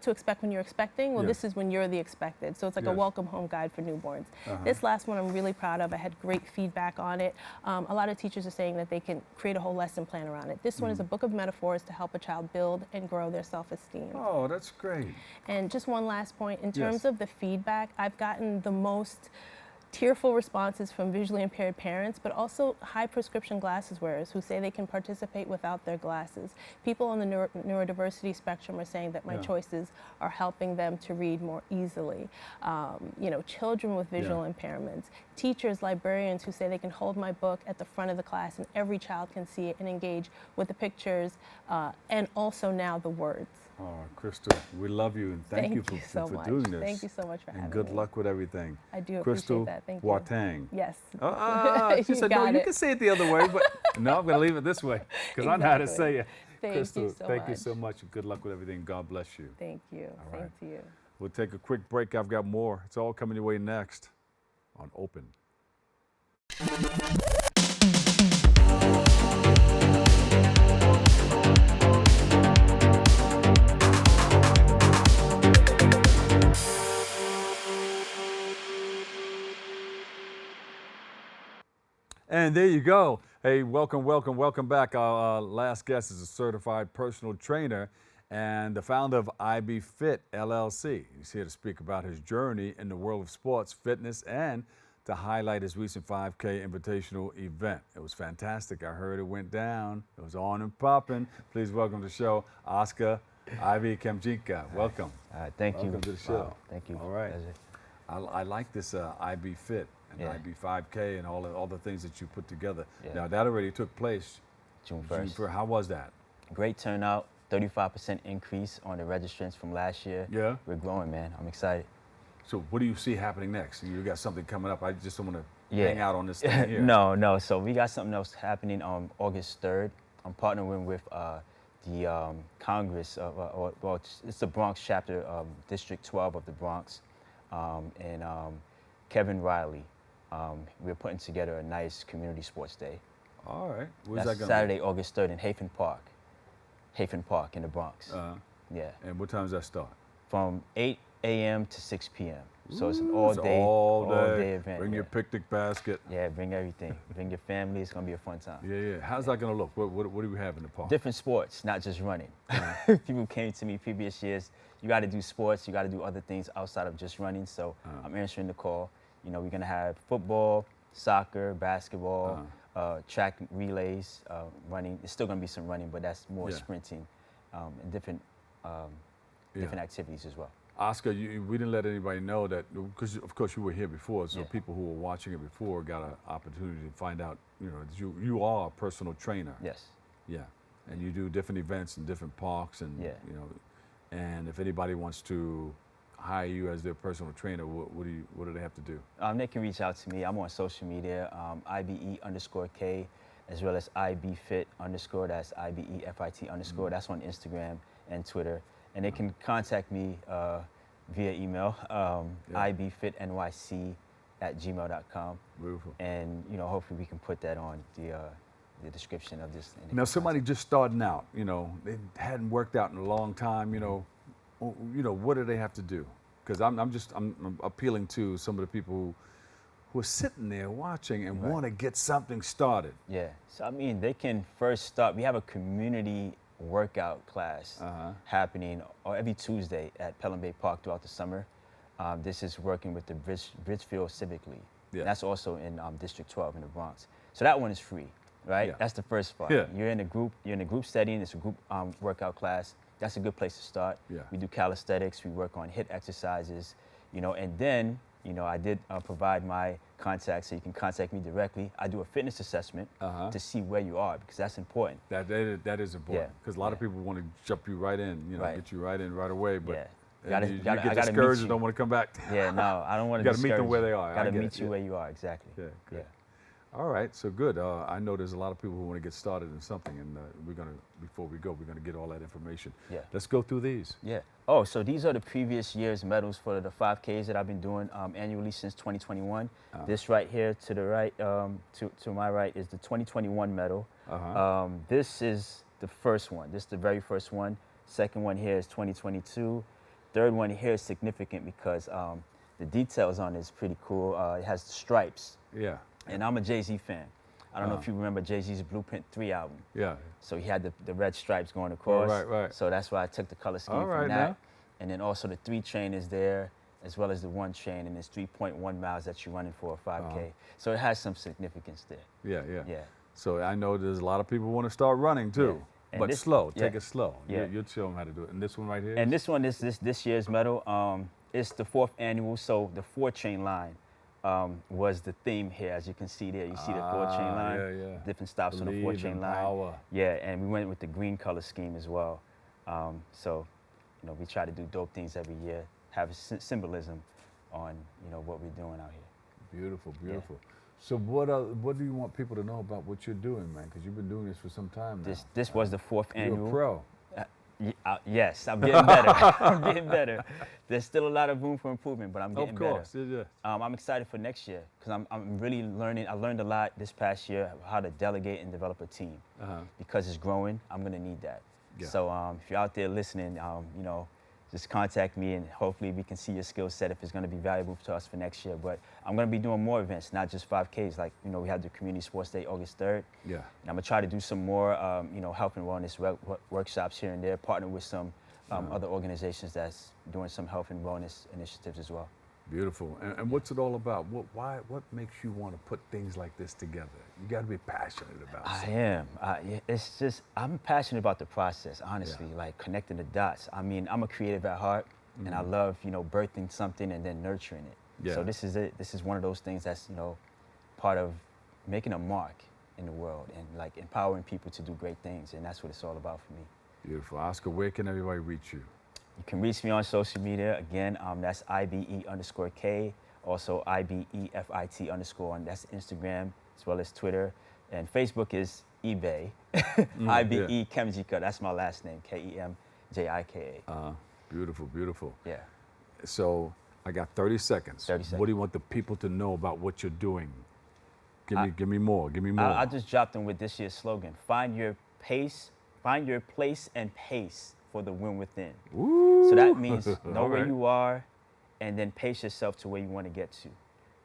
to expect when you're expecting. Well, Yes. this is when you're the expected. So it's like a Yes. welcome home guide for newborns. This last one I'm really proud of. I had great feedback on it. A lot of teachers are saying that they can create a whole lesson plan around it. This one is a book of metaphors to help a child build and grow their self-esteem. Oh, that's great. And just one last point, in Yes. terms of the feedback, I've gotten the most tearful responses from visually impaired parents, but also high prescription glasses wearers who say they can participate without their glasses. People on the neurodiversity spectrum are saying that my Yeah. choices are helping them to read more easily. Children with visual impairments, teachers, librarians who say they can hold my book at the front of the class and every child can see it and engage with the pictures and also now the words. Oh, Krystle, we love you and thank you for so much. doing this. Thank you so much for having And me. good luck with everything. I do Krystle appreciate that. Thank you. Boateng. Yes. She You said, no, got you it. can say it the other way, but no, I'm going to leave it this way because I know how to Exactly. say it. Thank you Krystle, so thank you much. so much and good luck with everything. God bless you. Thank you. All Same right. to you. We'll take a quick break. I've got more. It's all coming your way next on Open. And there you go. Hey, welcome back. Our last guest is a certified personal trainer and the founder of FiT LLC. He's here to speak about his journey in the world of sports, fitness, and to highlight his recent 5K Invitational event. It was fantastic. I heard it went down. It was on and popping. Please welcome to the show, Oscar Ivy Kemjika. Welcome. Thank you. Welcome to the show. Wow, thank you. All right. Pleasure. I like this IB Fit and Yeah. IB 5K and all the things that you put together. Yeah. Now that already took place June June 1st. How was that? Great turnout, 35% increase on the registrants from last year. Yeah. We're growing, man. I'm excited. So what do you see happening next? You got something coming up. I just don't want to Yeah. hang out on this thing here. No. So we got something else happening on August 3rd. I'm partnering with the Congress of, it's the Bronx chapter of District 12 of the Bronx, and Kevin Riley. We're putting together a nice community sports day. All right. Where's That's that going Saturday, August 3rd in Hafen Park in the Bronx. Yeah. And what time does that start? From 8 a.m. to 6 p.m. So it's an Ooh, all it's day event. Bring your picnic basket. Yeah, bring everything. Bring your family. It's gonna be a fun time. Yeah. How's that going to look? What do we have in the park? Different sports, not just running. People came to me previous years. You got to do sports. You got to do other things outside of just running. So I'm answering the call. You know, we're gonna have football, soccer, basketball, track relays, running. It's still gonna be some running, but that's more sprinting, and different activities as well. Oscar, we didn't let anybody know that, because of course you were here before, so people who were watching it before got an opportunity to find out, that you are a personal trainer. Yes. Yeah, and you do different events in different parks, and and if anybody wants to hire you as their personal trainer, what do they have to do? They can reach out to me. I'm on social media, IBE_K, as well as IBFit_, that's IBEFIT_. That's on Instagram and Twitter. And they can contact me via email, ibfitnyc@gmail.com. Beautiful. And hopefully we can put that on the description of this. Now, somebody just starting out, they hadn't worked out in a long time, what do they have to do? Because I'm appealing to some of the people who are sitting there watching and want to get something started. Yeah, so they can first start. We have a community workout class happening every Tuesday at Pelham Bay Park throughout the summer. This is working with the Bridgefield Civic League. Yeah. That's also in District 12 in the Bronx. So that one is free, right? Yeah. That's the first part. Yeah. You're in a group setting. It's a group workout class. That's a good place to start. Yeah. We do calisthenics. We work on HIIT exercises, and then I did provide my contact, so you can contact me directly. I do a fitness assessment to see where you are, because that's important. That is important, because a lot of people want to jump you right in, get you right in right away, but you get discouraged and don't want to come back. Yeah, no, I don't want to. You got to meet them where they are. Got to meet you where you are, exactly. Yeah, good. All right, so good. I know there's a lot of people who want to get started in something, and before we go, we're gonna get all that information. Yeah. Let's go through these. Yeah. Oh, so these are the previous year's medals for the 5Ks that I've been doing annually since 2021. This right here to the right, to my right, is the 2021 medal. This is the first one. This is the very first one. Second one here is 2022. Third one here is significant because the details on it is pretty cool. It has the stripes. Yeah. And I'm a Jay-Z fan. I don't know if you remember Jay-Z's Blueprint 3 album. Yeah. So he had the red stripes going across. Oh, right. So that's why I took the color scheme from that. Now. And then also the 3 chain is there, as well as the 1 chain, and it's 3.1 miles that you're running for a 5K. So it has some significance there. Yeah. So I know there's a lot of people want to start running too. Yeah. But slow, take it slow. Yeah. You'll show them how to do it. And this one right here? And this one is this year's medal. It's the 4th annual, so the 4 chain line was the theme here. As you can see there, you see the 4 chain line, different stops on the 4 chain line. Power. Yeah, and we went with the green color scheme as well. So, we try to do dope things every year, have symbolism on, what we're doing out here. Beautiful. Yeah. So what do you want people to know about what you're doing, man? Because you've been doing this for some time now. This was the 4th annual. You're a pro. Yes, I'm getting better. I'm getting better. There's still a lot of room for improvement, but I'm getting better. Of course, yeah. I'm excited for next year because I'm really learning. I learned a lot this past year how to delegate and develop a team. Because it's growing, I'm gonna need that. Yeah. So if you're out there listening, just contact me and hopefully we can see your skill set if it's going to be valuable to us for next year. But I'm going to be doing more events, not just 5Ks. Like, we had the Community Sports Day August 3rd. Yeah. And I'm going to try to do some more, health and wellness workshops here and there, partner with some other organizations that's doing some health and wellness initiatives as well. Beautiful. And what's it all about? What makes you want to put things like this together? You got to be passionate about it. I am. It's just, I'm passionate about the process, honestly, like connecting the dots. I mean, I'm a creative at heart, and I love, birthing something and then nurturing it. Yeah. So this is it. This is one of those things that's, part of making a mark in the world and like empowering people to do great things. And that's what it's all about for me. Beautiful. Oscar, where can everybody reach you? You can reach me on social media. Again, that's IBE_K, also IBEFIT_, and that's Instagram as well as Twitter. And Facebook is eBay, IBE Kemjika. That's my last name, KEMJIKA. Beautiful. Yeah. So I got 30 seconds. 30 seconds. What do you want the people to know about what you're doing? Give me more. I just dropped them with this year's slogan: find your place and pace for the win within. Ooh. So that means know where you are and then pace yourself to where you want to get to,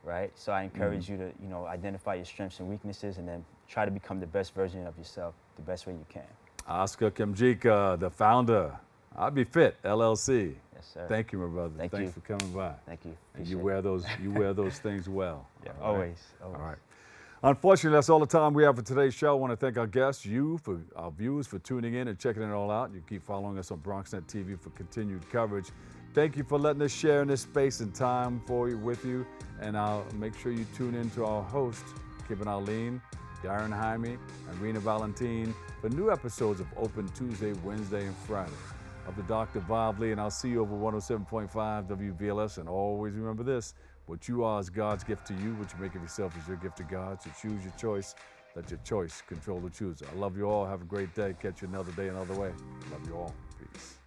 right? So I encourage you to, identify your strengths and weaknesses and then try to become the best version of yourself the best way you can. Oscar Kemjika, the founder, FiT LLC. Yes, sir. Thank you, my brother. Thanks for coming by. Thank you. And you wear those things well. Yeah, all always. All right. Unfortunately, that's all the time we have for today's show. I want to thank our guests, our viewers for tuning in and checking it all out. You can keep following us on BronxNet TV for continued coverage. Thank you for letting us share in this space and time with you. And I'll make sure you tune in to our host, Kibben Arlene, Darren Jaime, and Rena Valentine for new episodes of Open Tuesday, Wednesday, and Friday. I'm the Dr. Bob Lee, and I'll see you over 107.5 WBLS. And always remember this: what you are is God's gift to you. What you make of yourself is your gift to God. So choose your choice. Let your choice control the chooser. I love you all. Have a great day. Catch you another day, another way. Love you all. Peace.